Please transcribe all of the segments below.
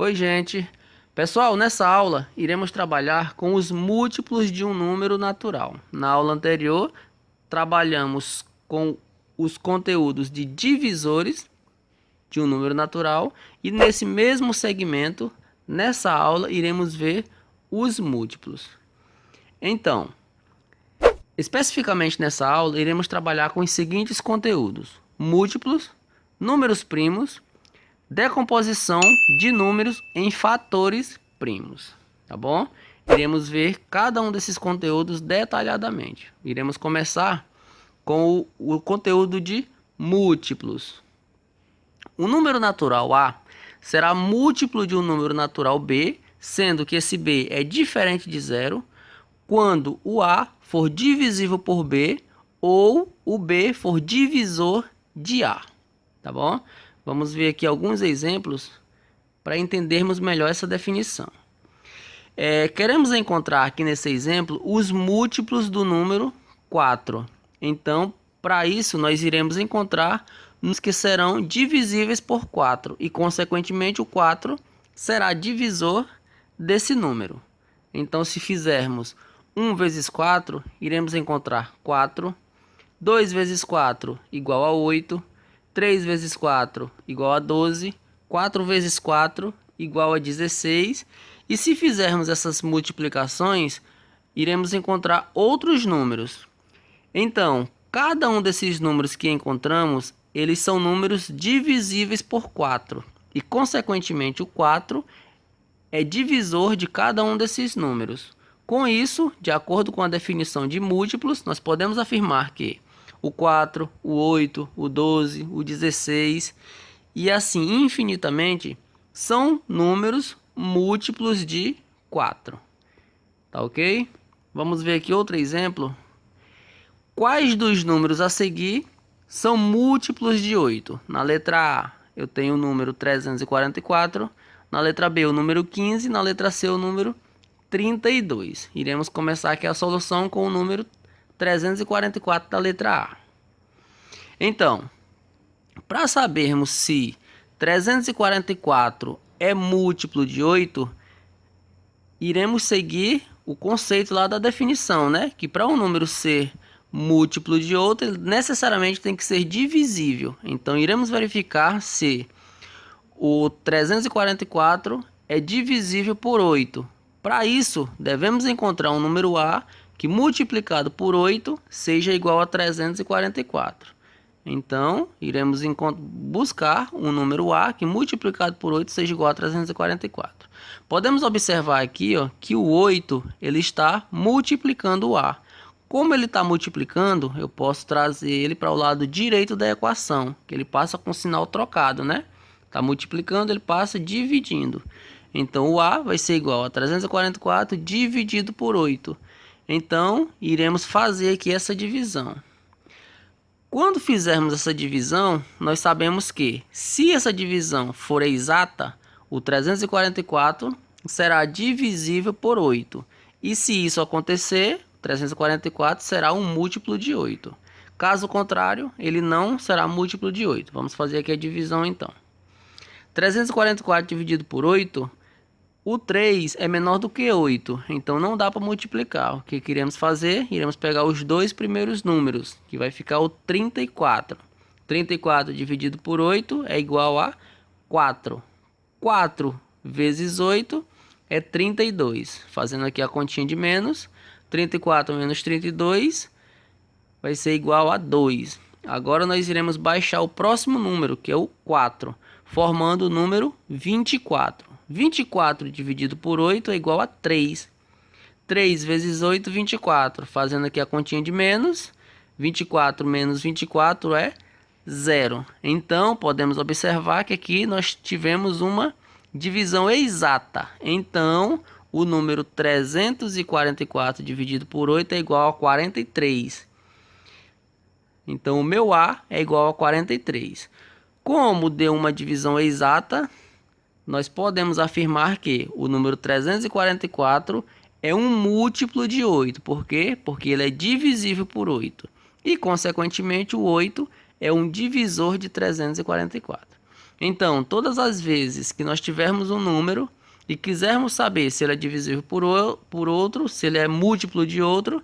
Oi, gente. Pessoal, nessa aula iremos trabalhar com os múltiplos de um número natural. Na aula anterior, trabalhamos com os conteúdos de divisores de um número natural e nesse mesmo segmento, nessa aula, iremos ver os múltiplos. Então, especificamente nessa aula, iremos trabalhar com os seguintes conteúdos: múltiplos, números primos, decomposição de números em fatores primos, tá bom? Iremos ver cada um desses conteúdos detalhadamente. Iremos começar com o conteúdo de múltiplos. O número natural A será múltiplo de um número natural B, sendo que esse B é diferente de zero, quando o A for divisível por B ou o B for divisor de A, tá bom? Vamos ver aqui alguns exemplos para entendermos melhor essa definição. Queremos encontrar aqui nesse exemplo os múltiplos do número 4. Então, para isso, nós iremos encontrar números que serão divisíveis por 4 e, consequentemente, o 4 será divisor desse número. Então, se fizermos 1 vezes 4, iremos encontrar 4. 2 vezes 4 igual a 8. 3 vezes 4 igual a 12, 4 vezes 4 igual a 16, e se fizermos essas multiplicações, iremos encontrar outros números. Então, cada um desses números que encontramos, eles são números divisíveis por 4, e consequentemente o 4 é divisor de cada um desses números. Com isso, de acordo com a definição de múltiplos, nós podemos afirmar que o 4, o 8, o 12, o 16 e assim infinitamente são números múltiplos de 4. Tá ok? Vamos ver aqui outro exemplo. Quais dos números a seguir são múltiplos de 8? Na letra A eu tenho o número 344, na letra B o número 15, na letra C o número 32. Iremos começar aqui a solução com o número 344 da letra A. Então, para sabermos se 344 é múltiplo de 8, iremos seguir o conceito lá da definição, né? Que para um número ser múltiplo de outro, ele necessariamente tem que ser divisível. Então, iremos verificar se o 344 é divisível por 8. Para isso, devemos encontrar um número A que multiplicado por 8 seja igual a 344. Então, iremos buscar um número A que multiplicado por 8 seja igual a 344. Podemos observar aqui que o 8 ele está multiplicando o A. Como ele está multiplicando, eu posso trazer ele para o lado direito da equação, que ele passa com sinal trocado, né? Está multiplicando, ele passa dividindo. Então, o A vai ser igual a 344 dividido por 8. Então, iremos fazer aqui essa divisão. Quando fizermos essa divisão, nós sabemos que, se essa divisão for exata, o 344 será divisível por 8. E se isso acontecer, 344 será um múltiplo de 8. Caso contrário, ele não será múltiplo de 8. Vamos fazer aqui a divisão então. 344 dividido por 8, o 3 é menor do que 8, então não dá para multiplicar. O que queremos fazer? Iremos pegar os dois primeiros números, que vai ficar o 34. 34 dividido por 8 é igual a 4. 4 vezes 8 é 32. Fazendo aqui a continha de menos, 34 menos 32 vai ser igual a 2. Agora nós iremos baixar o próximo número, que é o 4, formando o número 24. 24 dividido por 8 é igual a 3. 3 vezes 8, 24. Fazendo aqui a continha de menos. 24 menos 24 é 0. Então, podemos observar que aqui nós tivemos uma divisão exata. Então, o número 344 dividido por 8 é igual a 43. Então, o meu A é igual a 43. Como deu uma divisão exata, nós podemos afirmar que o número 344 é um múltiplo de 8. Por quê? Porque ele é divisível por 8. E, consequentemente, o 8 é um divisor de 344. Então, todas as vezes que nós tivermos um número e quisermos saber se ele é divisível por outro, se ele é múltiplo de outro,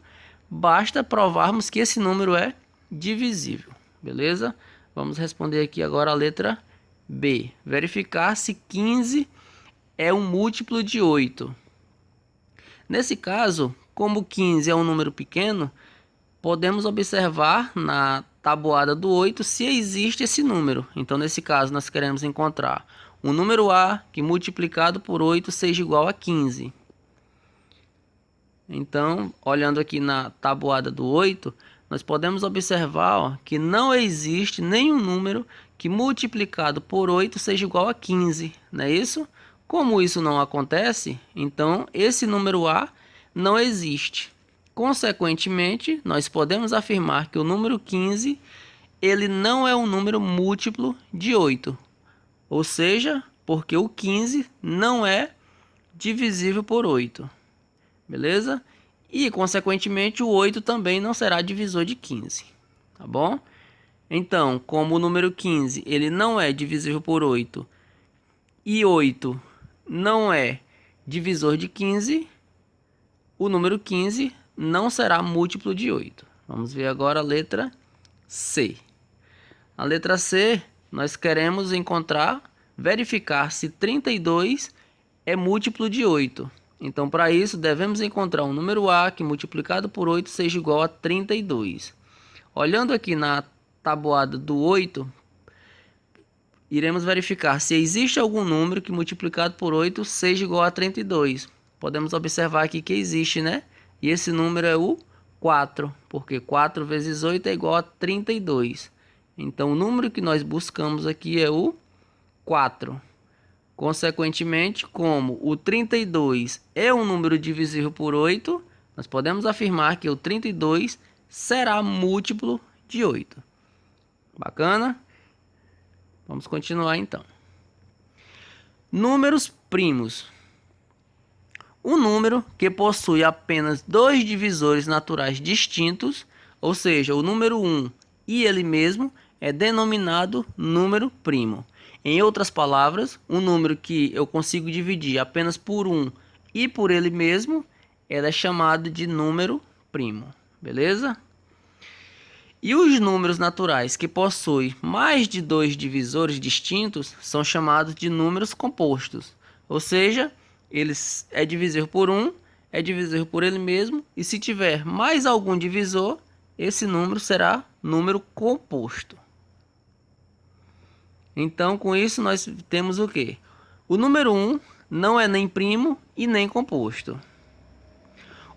basta provarmos que esse número é divisível, beleza? Vamos responder aqui agora a letra B. Verificar se 15 é um múltiplo de 8. Nesse caso, como 15 é um número pequeno, podemos observar na tabuada do 8 se existe esse número. Então, nesse caso, nós queremos encontrar um número A que multiplicado por 8 seja igual a 15. Então, olhando aqui na tabuada do 8, nós podemos observar, ó, que não existe nenhum número que multiplicado por 8 seja igual a 15, não é isso? Como isso não acontece, então esse número A não existe. Consequentemente, nós podemos afirmar que o número 15 ele não é um número múltiplo de 8. Ou seja, porque o 15 não é divisível por 8. Beleza? E, consequentemente, o 8 também não será divisor de 15. Tá bom? Então, como o número 15 ele não é divisível por 8 e 8 não é divisor de 15, o número 15 não será múltiplo de 8. Vamos ver agora a letra C. A letra C, nós queremos verificar se 32 é múltiplo de 8. Então, para isso, devemos encontrar um número A que multiplicado por 8 seja igual a 32. Olhando aqui na tabuada do 8, iremos verificar se existe algum número que multiplicado por 8 seja igual a 32. Podemos observar aqui que existe, né? E esse número é o 4, porque 4 vezes 8 é igual a 32. Então, o número que nós buscamos aqui é o 4. Consequentemente, como o 32 é um número divisível por 8, nós podemos afirmar que o 32 será múltiplo de 8. Bacana? Vamos continuar então. Números primos. Um número que possui apenas dois divisores naturais distintos, ou seja, o número 1 e ele mesmo, é denominado número primo. Em outras palavras, um número que eu consigo dividir apenas por 1 e por ele mesmo, é chamado de número primo. Beleza? E os números naturais que possuem mais de dois divisores distintos são chamados de números compostos. Ou seja, eles é divisível por 1, é divisível por ele mesmo, e se tiver mais algum divisor, esse número será número composto. Então, com isso, nós temos o quê? O número 1 não é nem primo e nem composto.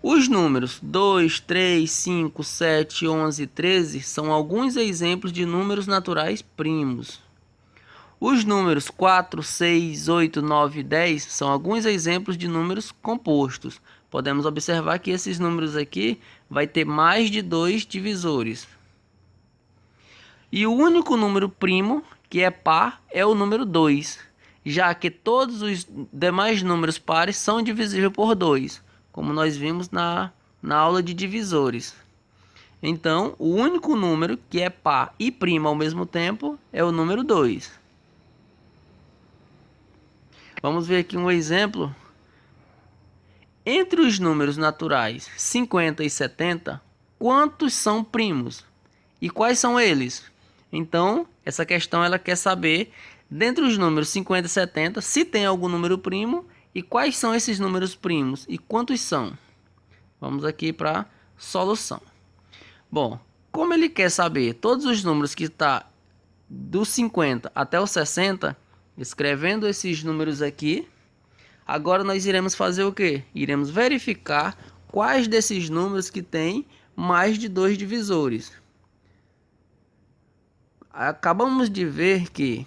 Os números 2, 3, 5, 7, 11 e 13 são alguns exemplos de números naturais primos. Os números 4, 6, 8, 9 e 10 são alguns exemplos de números compostos. Podemos observar que esses números aqui vai ter mais de dois divisores. E o único número primo que é par é o número 2, já que todos os demais números pares são divisíveis por 2, como nós vimos na aula de divisores. Então, o único número que é par e primo ao mesmo tempo é o número 2. Vamos ver aqui um exemplo. Entre os números naturais 50 e 70, quantos são primos? E quais são eles? Então, essa questão ela quer saber, dentre os números 50 e 70, se tem algum número primo e quais são esses números primos e quantos são. Vamos aqui para a solução. Bom, como ele quer saber todos os números que está do 50 até o 60, escrevendo esses números aqui, agora nós iremos fazer o quê? Iremos verificar quais desses números que tem mais de dois divisores. Acabamos de ver que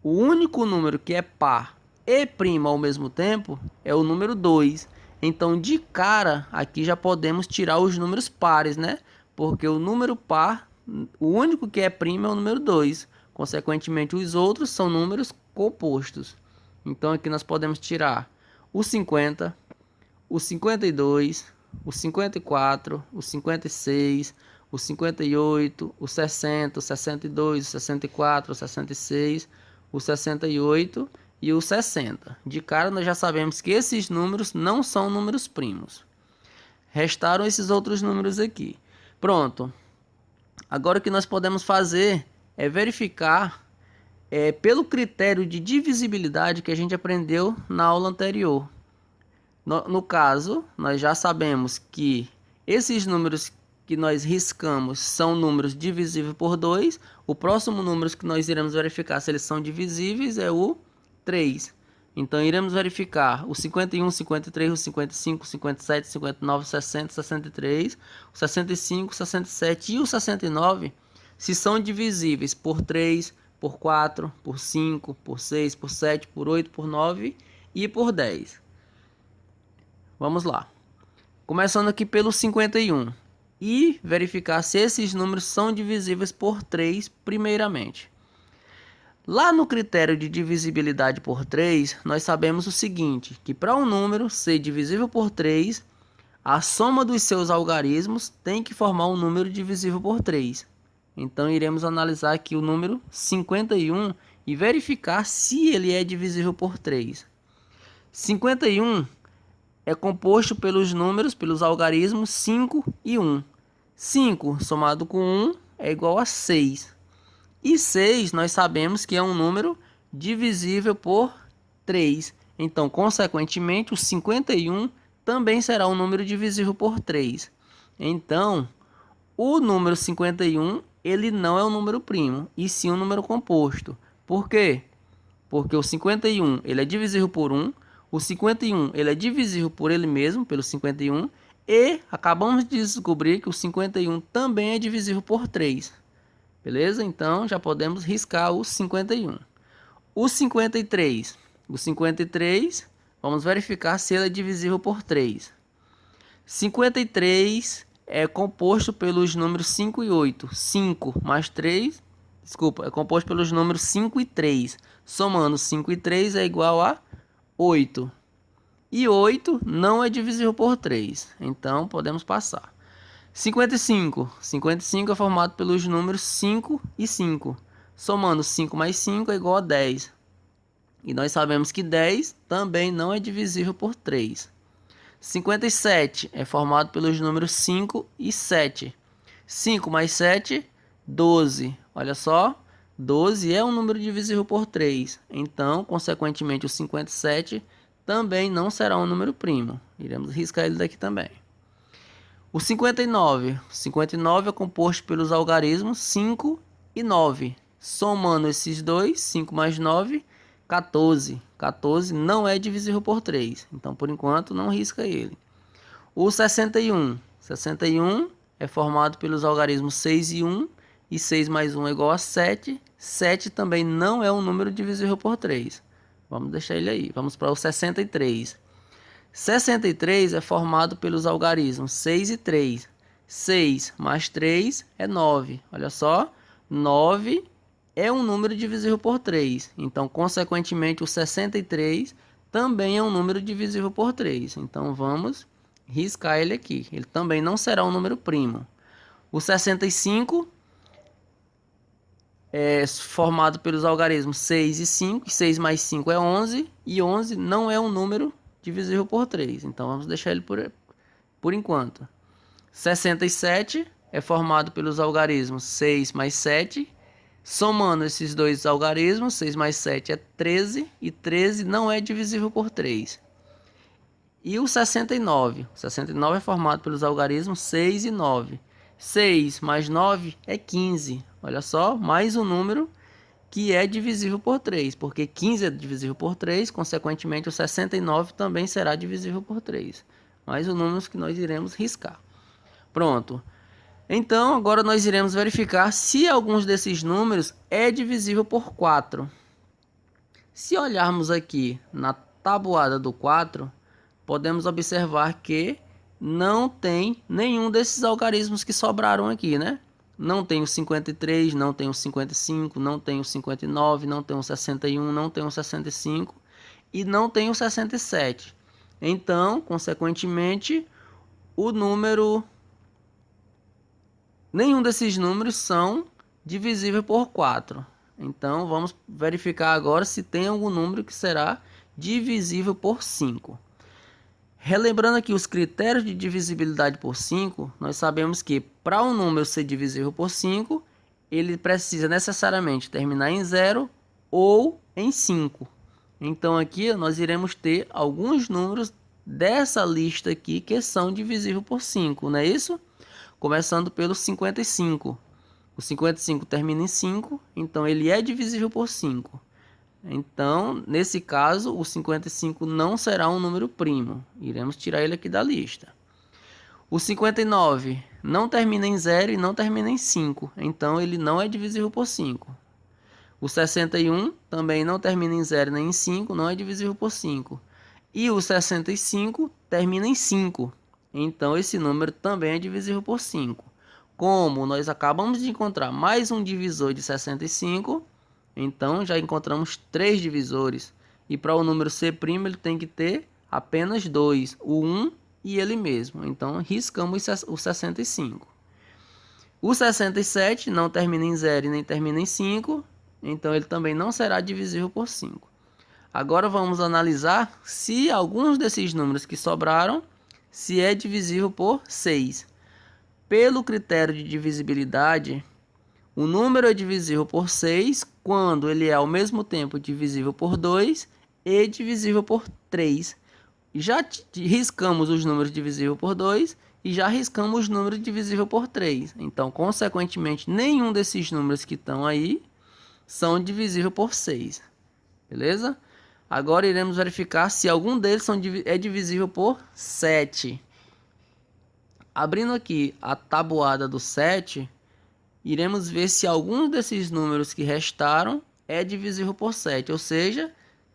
o único número que é par e primo ao mesmo tempo é o número 2. Então, de cara, aqui já podemos tirar os números pares, né? Porque o número par, o único que é primo é o número 2. Consequentemente, os outros são números compostos. Então, aqui nós podemos tirar o 50, o 52, o 54, o 56, o 58, o 60, o 62, o 64, o 66, o 68 e o 60. De cara, nós já sabemos que esses números não são números primos. Restaram esses outros números aqui. Pronto. Agora o que nós podemos fazer é verificar pelo critério de divisibilidade que a gente aprendeu na aula anterior. No caso, nós já sabemos que esses números que nós riscamos são números divisíveis por 2. O próximo número que nós iremos verificar se eles são divisíveis é o 3. Então, iremos verificar o 51, 53, o 55, 57, 59, 60, 63, o 65, 67 e o 69, se são divisíveis por 3, por 4, por 5, por 6, por 7, por 8, por 9 e por 10. Vamos lá. Começando aqui pelo 51. E verificar se esses números são divisíveis por 3 primeiramente. Lá no critério de divisibilidade por 3, nós sabemos o seguinte, que para um número ser divisível por 3, a soma dos seus algarismos tem que formar um número divisível por 3. Então, iremos analisar aqui o número 51 e verificar se ele é divisível por 3. 51 é composto pelos números, pelos algarismos 5 e 1. 5 somado com 1 é igual a 6. E 6 nós sabemos que é um número divisível por 3. Então, consequentemente, o 51 também será um número divisível por 3. Então, o número 51 ele não é um número primo, e sim um número composto. Por quê? Porque o 51 ele é divisível por 1. O 51 ele é divisível por ele mesmo, pelo 51, e acabamos de descobrir que o 51 também é divisível por 3. Beleza? Então já podemos riscar o 51. O 53. O 53, vamos verificar se ele é divisível por 3. 53 é composto pelos números 5 e 8. 5 mais 3, é composto pelos números 5 e 3. Somando 5 e 3 é igual a 8. E 8 não é divisível por 3. Então, podemos passar. 55. 55 é formado pelos números 5 e 5. Somando 5 mais 5 é igual a 10. E nós sabemos que 10 também não é divisível por 3. 57 é formado pelos números 5 e 7. 5 mais 7, 12. Olha só. 12 é um número divisível por 3, então, consequentemente, o 57 também não será um número primo. Iremos riscar ele daqui também. O 59. O 59 é composto pelos algarismos 5 e 9. Somando esses dois, 5 mais 9, 14. 14 não é divisível por 3, então, por enquanto, não risca ele. O 61. 61 é formado pelos algarismos 6 e 1. E 6 mais 1 é igual a 7. 7 também não é um número divisível por 3. Vamos deixar ele aí. Vamos para o 63. 63 é formado pelos algarismos 6 e 3. 6 mais 3 é 9. Olha só. 9 é um número divisível por 3. Então, consequentemente, o 63 também é um número divisível por 3. Então, vamos riscar ele aqui. Ele também não será um número primo. O 65 é formado pelos algarismos 6 e 5, e 6 mais 5 é 11, e 11 não é um número divisível por 3, então vamos deixar ele por enquanto. 67 é formado pelos algarismos 6 mais 7, somando esses dois algarismos, 6 mais 7 é 13, e 13 não é divisível por 3. E o 69, o 69 é formado pelos algarismos 6 e 9. 6 mais 9 é 15. Olha só, mais um número que é divisível por 3. Porque 15 é divisível por 3, consequentemente o 69 também será divisível por 3. Mais um número que nós iremos riscar. Pronto. Então, agora nós iremos verificar se alguns desses números é divisível por 4. Se olharmos aqui na tabuada do 4, podemos observar que não tem nenhum desses algarismos que sobraram aqui, né? Não tem o 53, não tem o 55, não tem o 59, não tem o 61, não tem o 65 e não tem o 67. Então, consequentemente, nenhum desses números são divisíveis por 4. Então, vamos verificar agora se tem algum número que será divisível por 5. Relembrando aqui os critérios de divisibilidade por 5, nós sabemos que para um número ser divisível por 5, ele precisa necessariamente terminar em 0 ou em 5. Então aqui nós iremos ter alguns números dessa lista aqui que são divisíveis por 5, não é isso? Começando pelo 55. O 55 termina em 5, então ele é divisível por 5. Então, nesse caso, o 55 não será um número primo. Iremos tirar ele aqui da lista. O 59 não termina em 0 e não termina em 5. Então, ele não é divisível por 5. O 61 também não termina em 0 nem em 5, não é divisível por 5. E o 65 termina em 5. Então, esse número também é divisível por 5. Como nós acabamos de encontrar mais um divisor de 65, então já encontramos 3 divisores. E para o número ser primo, ele tem que ter apenas 2, o 1 e ele mesmo. Então, riscamos o 65. O 67 não termina em 0 e nem termina em 5, então ele também não será divisível por 5. Agora vamos analisar se alguns desses números que sobraram, se é divisível por 6. Pelo critério de divisibilidade, o número é divisível por 6 quando ele é ao mesmo tempo divisível por 2 e divisível por 3. Já riscamos os números divisíveis por 2 e já riscamos os números divisíveis por 3. Então, consequentemente, nenhum desses números que estão aí são divisíveis por 6. Beleza? Agora iremos verificar se algum deles é divisível por 7. Abrindo aqui a tabuada do 7, iremos ver se algum desses números que restaram é divisível por 7. Ou seja,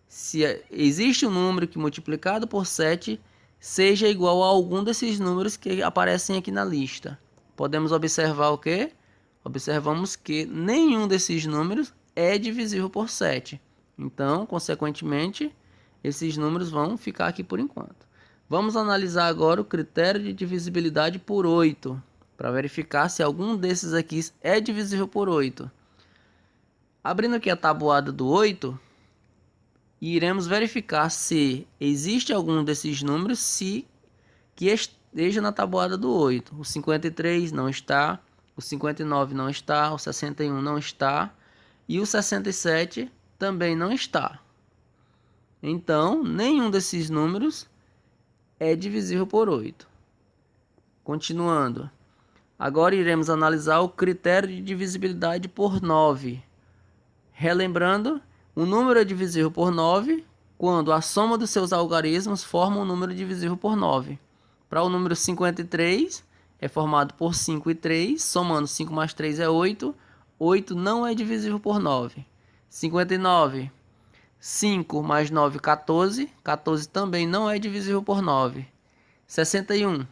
se existe um número que multiplicado por 7 seja igual a algum desses números que aparecem aqui na lista. Podemos observar o quê? Observamos que nenhum desses números é divisível por 7. Então, consequentemente, esses números vão ficar aqui por enquanto. Vamos analisar agora o critério de divisibilidade por 8, para verificar se algum desses aqui é divisível por 8. Abrindo aqui a tabuada do 8, iremos verificar se existe algum desses números que esteja na tabuada do 8. O 53 não está, o 59 não está, o 61 não está e o 67 também não está. Então, nenhum desses números é divisível por 8. Continuando. Agora iremos analisar o critério de divisibilidade por 9. Relembrando, o número é divisível por 9 quando a soma dos seus algarismos forma um número divisível por 9. Para o número 53, é formado por 5 e 3, somando 5 mais 3 é 8. 8 não é divisível por 9. 59, 5 mais 9, 14. 14 também não é divisível por 9. 61,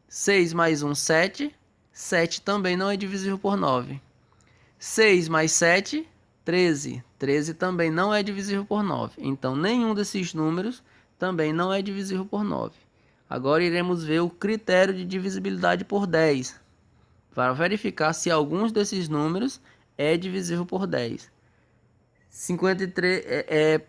6 mais 1, 7. 7 também não é divisível por 9. 6 mais 7, 13. 13 também não é divisível por 9. Então, nenhum desses números também não é divisível por 9. Agora, iremos ver o critério de divisibilidade por 10, para verificar se alguns desses números é divisível por 10. 53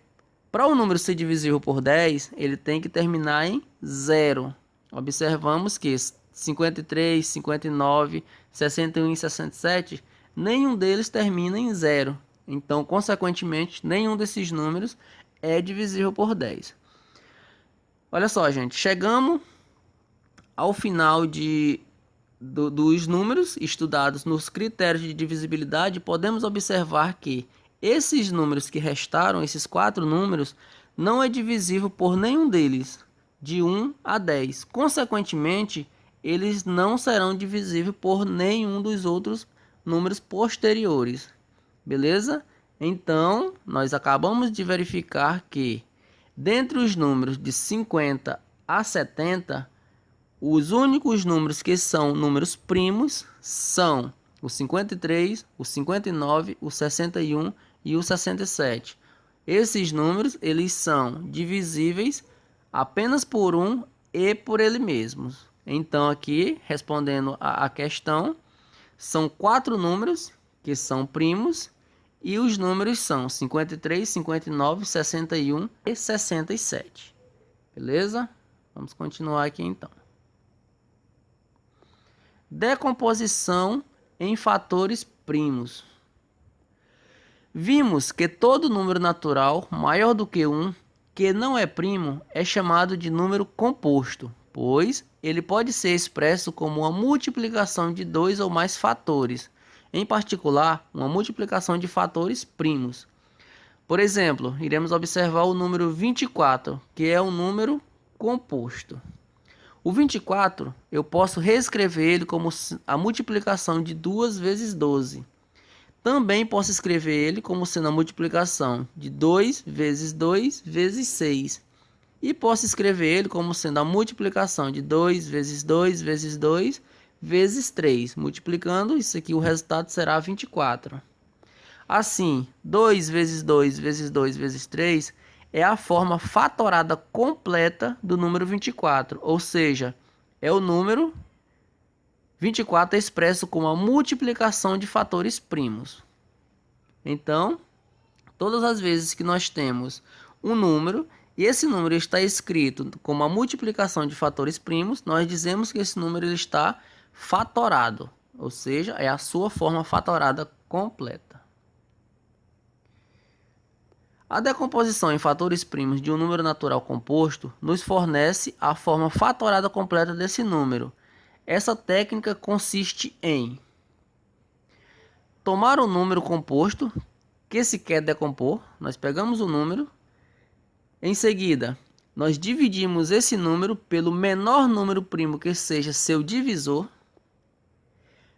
para o número ser divisível por 10, ele tem que terminar em 0. Observamos que 53, 59, 61 e 67, nenhum deles termina em 0. Então, consequentemente, nenhum desses números é divisível por 10. Olha só, gente, chegamos ao final dos números estudados nos critérios de divisibilidade. Podemos observar que esses números que restaram, esses 4 números, não é divisível por nenhum deles, de 1 a 10. Consequentemente, eles não serão divisíveis por nenhum dos outros números posteriores. Beleza? Então, nós acabamos de verificar que, dentre os números de 50 a 70, os únicos números que são números primos são o 53, o 59, o 61 e o 67. Esses números, eles são divisíveis apenas por 1 e por ele mesmo. Então, aqui, respondendo a questão, são 4 números que são primos E os números são 53, 59, 61 e 67. Beleza? Vamos continuar aqui então. Decomposição em fatores primos. Vimos que todo número natural maior do que 1, que não é primo, é chamado de número composto, pois ele pode ser expresso como uma multiplicação de dois ou mais fatores, em particular, uma multiplicação de fatores primos. Por exemplo, iremos observar o número 24, que é um número composto. O 24, eu posso reescrever ele como a multiplicação de 2 vezes 12. Também posso escrever ele como sendo a multiplicação de 2 vezes 2 vezes 6. E posso escrever ele como sendo a multiplicação de 2 vezes 2 vezes 2 vezes 3. Multiplicando, isso aqui o resultado será 24. Assim, 2 vezes 2 vezes 2 vezes 3 é a forma fatorada completa do número 24. Ou seja, é o número 24 expresso como a multiplicação de fatores primos. Então, todas as vezes que nós temos um número e esse número está escrito como a multiplicação de fatores primos, nós dizemos que esse número ele está fatorado, ou seja, é a sua forma fatorada completa. A decomposição em fatores primos de um número natural composto nos fornece a forma fatorada completa desse número. Essa técnica consiste em tomar um número composto que se quer decompor, nós pegamos o número, em seguida nós dividimos esse número pelo menor número primo que seja seu divisor.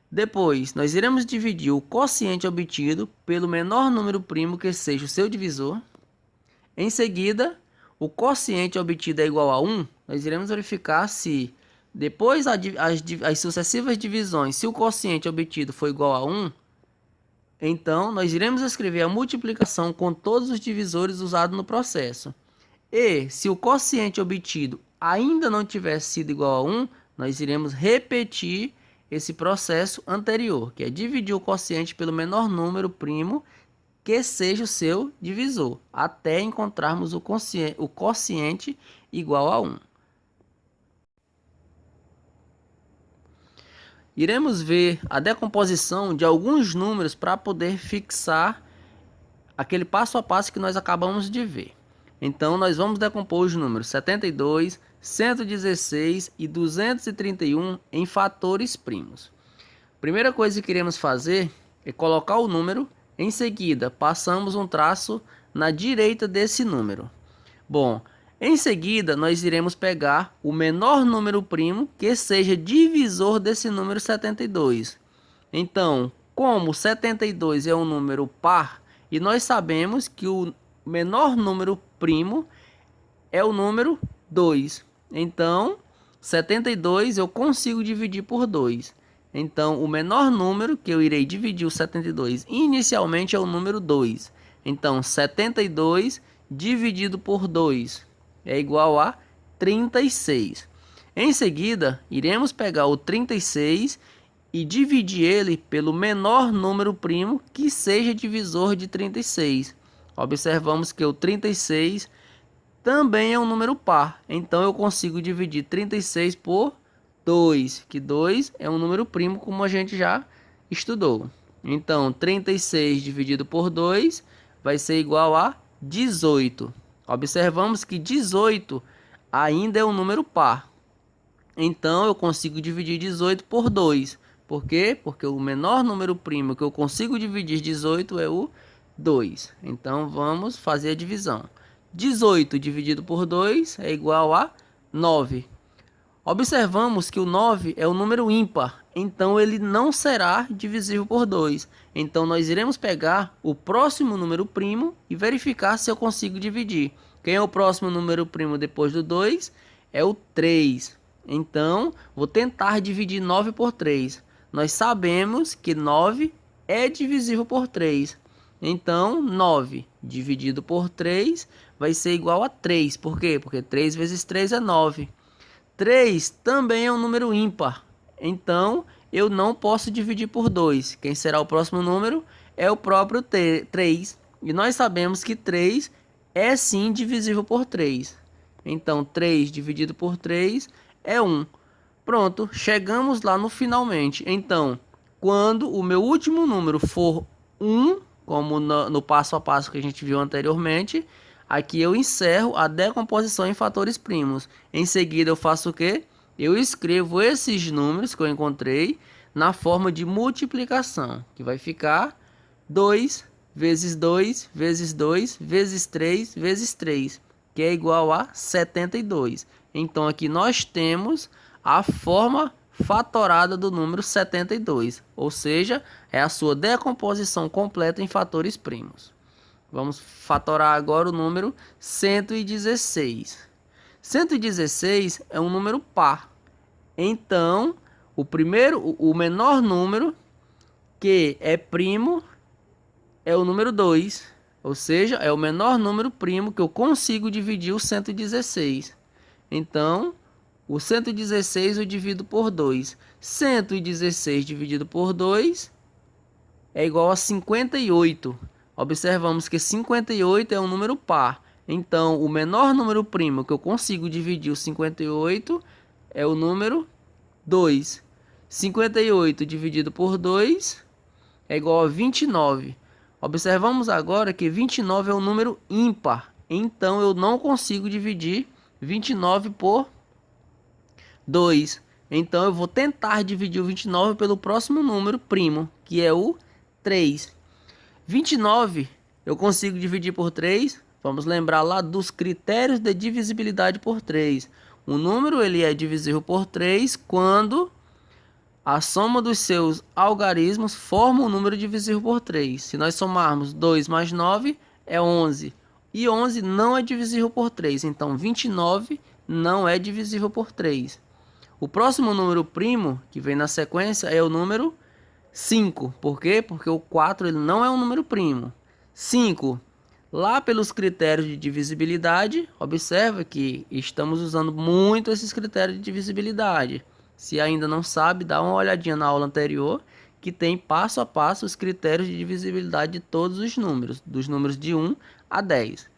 Depois nós iremos dividir o quociente obtido pelo menor número primo que seja o seu divisor. Em seguida, o quociente obtido é igual a 1, nós iremos verificar se depois as sucessivas divisões, se o quociente obtido for igual a 1, então nós iremos escrever a multiplicação com todos os divisores usados no processo. E se o quociente obtido ainda não tiver sido igual a 1, nós iremos repetir esse processo anterior, que é dividir o quociente pelo menor número primo que seja o seu divisor, até encontrarmos o quociente igual a 1. Iremos ver a decomposição de alguns números para poder fixar aquele passo a passo que nós acabamos de ver. Então, nós vamos decompor os números 72, 116 e 231 em fatores primos. Primeira coisa que iremos fazer é colocar o número, em seguida passamos um traço na direita desse número. Bom, em seguida nós iremos pegar o menor número primo que seja divisor desse número 72. Então, como 72 é um número par e nós sabemos que o menor número primo é o número 2. Então, 72 eu consigo dividir por 2. Então, o menor número que eu irei dividir o 72 inicialmente é o número 2. Então, 72 dividido por 2 é igual a 36. Em seguida, iremos pegar o 36 e dividir ele pelo menor número primo que seja divisor de 36. Observamos que o 36 também é um número par, então eu consigo dividir 36 por 2, que 2 é um número primo, como a gente já estudou. Então, 36 dividido por 2 vai ser igual a 18. Observamos que 18 ainda é um número par. Então, eu consigo dividir 18 por 2. Por quê? Porque o menor número primo que eu consigo dividir 18 é o 2. Então, vamos fazer a divisão. 18 dividido por 2 é igual a 9. Observamos que o 9 é um número ímpar, então ele não será divisível por 2. Então nós iremos pegar o próximo número primo e verificar se eu consigo dividir. Quem é o próximo número primo depois do 2? É o 3. Então vou tentar dividir 9 por 3. Nós sabemos que 9 é divisível por 3. Então 9 dividido por 3 vai ser igual a 3. Por quê? Porque 3 vezes 3 é 9. 3 também é um número ímpar, então eu não posso dividir por 2. Quem será o próximo número? é o próprio 3. E nós sabemos que 3 é sim divisível por 3. Então, 3 dividido por 3 é 1. Pronto, chegamos lá no finalmente. Então, quando o meu último número for 1, como no passo a passo que a gente viu anteriormente, aqui eu encerro a decomposição em fatores primos. Em seguida, eu faço o quê? Eu escrevo esses números que eu encontrei na forma de multiplicação, que vai ficar 2 vezes 2 vezes 2 vezes 3 vezes 3, que é igual a 72. Então, aqui nós temos a forma fatorada do número 72, ou seja, é a sua decomposição completa em fatores primos. Vamos fatorar agora o número 116. 116 é um número par. Então, o menor número que é primo é o número 2, ou seja, é o menor número primo que eu consigo dividir o 116. Então, o 116 eu divido por 2. 116 dividido por 2 é igual a 58. Observamos que 58 é um número par. Então, o menor número primo que eu consigo dividir o 58 é o número 2. 58 dividido por 2 é igual a 29. Observamos agora que 29 é um número ímpar. Então, eu não consigo dividir 29 por 2. Então, eu vou tentar dividir o 29 pelo próximo número primo, que é o 3. 29 eu consigo dividir por 3. Vamos lembrar lá dos critérios de divisibilidade por 3. O número ele é divisível por 3 quando a soma dos seus algarismos forma um número divisível por 3. Se nós somarmos 2 mais 9 é 11. E 11 não é divisível por 3. Então 29 não é divisível por 3. O próximo número primo que vem na sequência é o número 5. Por quê? Porque o 4 ele não é um número primo. 5. Lá pelos critérios de divisibilidade, observa que estamos usando muito esses critérios de divisibilidade. Se ainda não sabe, dá uma olhadinha na aula anterior, que tem passo a passo os critérios de divisibilidade de todos os números, dos números de 1 a 10.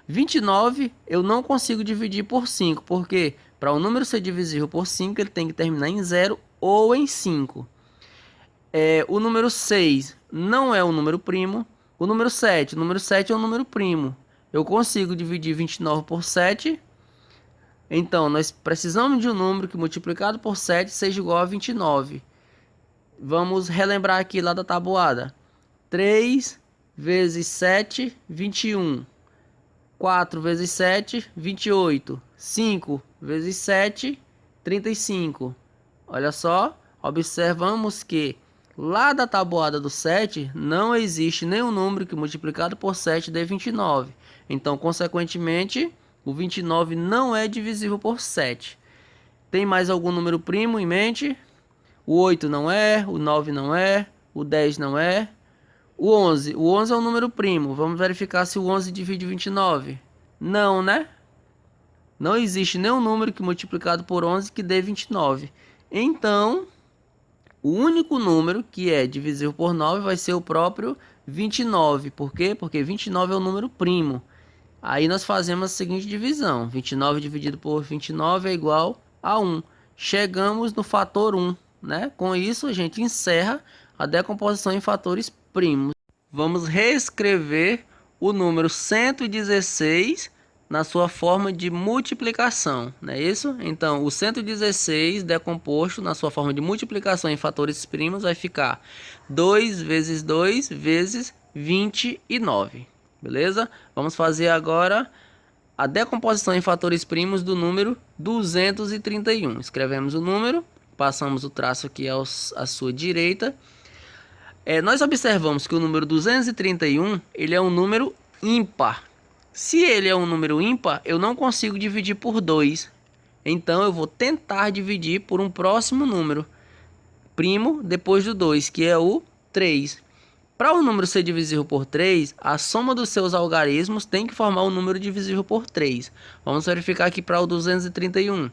29 eu não consigo dividir por 5, porque para o número ser divisível por 5, ele tem que terminar em 0 ou em 5. O número 6 não é um número primo. O número 7 é um número primo. Eu consigo dividir 29 por 7. Então, nós precisamos de um número que multiplicado por 7 seja igual a 29. Vamos relembrar aqui lá da tabuada. 3 vezes 7, 21. 4 vezes 7, 28. 5 vezes 7, 35. Olha só, observamos que lá da tabuada do 7 não existe nenhum número que multiplicado por 7 dê 29. Então, consequentemente, o 29 não é divisível por 7. Tem mais algum número primo em mente? O 8 não é, o 9 não é, o 10 não é. O 11 é um número primo. Vamos verificar se o 11 divide 29. Não, né? Não existe nenhum número que multiplicado por 11 que dê 29. Então, o único número que é divisível por 9 vai ser o próprio 29. Por quê? Porque 29 é um número primo. Aí nós fazemos a seguinte divisão. 29 dividido por 29 é igual a 1. Chegamos no fator 1, né? Com isso, a gente encerra a decomposição em fatores primos. Vamos reescrever o número 116 na sua forma de multiplicação, não é isso? Então, o 116 decomposto na sua forma de multiplicação em fatores primos vai ficar 2 vezes 2 vezes 29, beleza? Vamos fazer agora a decomposição em fatores primos do número 231. Escrevemos o número, passamos o traço aqui à sua direita. Nós observamos que o número 231 ele é um número ímpar. Se ele é um número ímpar, eu não consigo dividir por 2. Então, eu vou tentar dividir por um próximo número primo depois do 2, que é o 3. Para o número ser divisível por 3, a soma dos seus algarismos tem que formar um número divisível por 3. Vamos verificar aqui para o 231.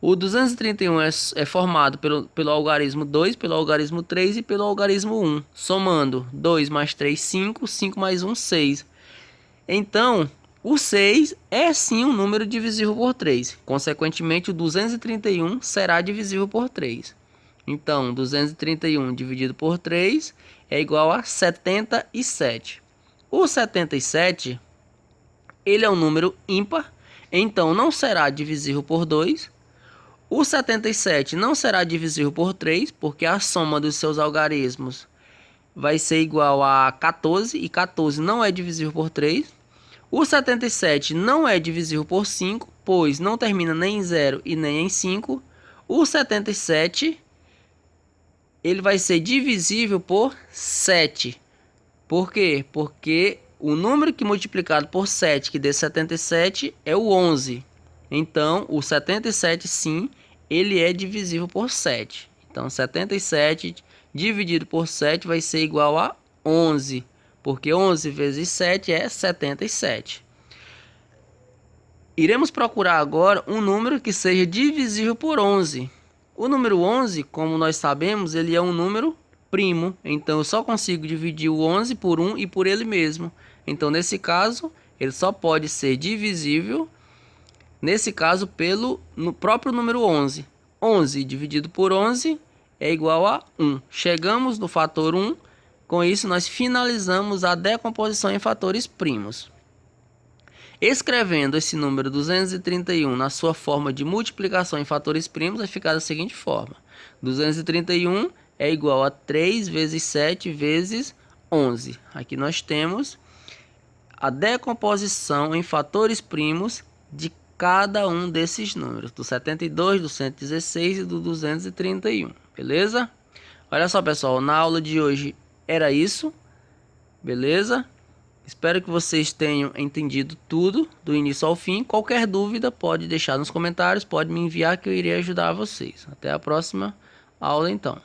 O 231 é formado pelo algarismo 2, pelo algarismo 3 e pelo algarismo 1. Somando 2 mais 3, 5, 5 mais 1, 6. Então, o 6 é sim um número divisível por 3. Consequentemente, o 231 será divisível por 3. Então, 231 dividido por 3 é igual a 77. O 77, ele é um número ímpar, então não será divisível por 2. O 77 não será divisível por 3, porque a soma dos seus algarismos vai ser igual a 14, e 14 não é divisível por 3. O 77 não é divisível por 5, pois não termina nem em 0 e nem em 5. O 77 ele vai ser divisível por 7. Por quê? Porque o número que multiplicado por 7, que dê 77, é o 11. Então, o 77, sim, ele é divisível por 7. Então, 77 dividido por 7 vai ser igual a 11. Porque 11 vezes 7 é 77. Iremos procurar agora um número que seja divisível por 11. O número 11, como nós sabemos, ele é um número primo. Então, eu só consigo dividir o 11 por 1 e por ele mesmo. Então, nesse caso, ele só pode ser divisível, nesse caso, no próprio número 11. 11 dividido por 11 é igual a 1. Chegamos no fator 1. Com isso, nós finalizamos a decomposição em fatores primos. Escrevendo esse número 231 na sua forma de multiplicação em fatores primos, vai ficar da seguinte forma. 231 é igual a 3 vezes 7 vezes 11. Aqui nós temos a decomposição em fatores primos de cada um desses números, do 72, do 116 e do 231, beleza? Olha só, pessoal, na aula de hoje era isso, beleza? Espero que vocês tenham entendido tudo, do início ao fim. Qualquer dúvida pode deixar nos comentários, pode me enviar que eu irei ajudar vocês. Até a próxima aula, então.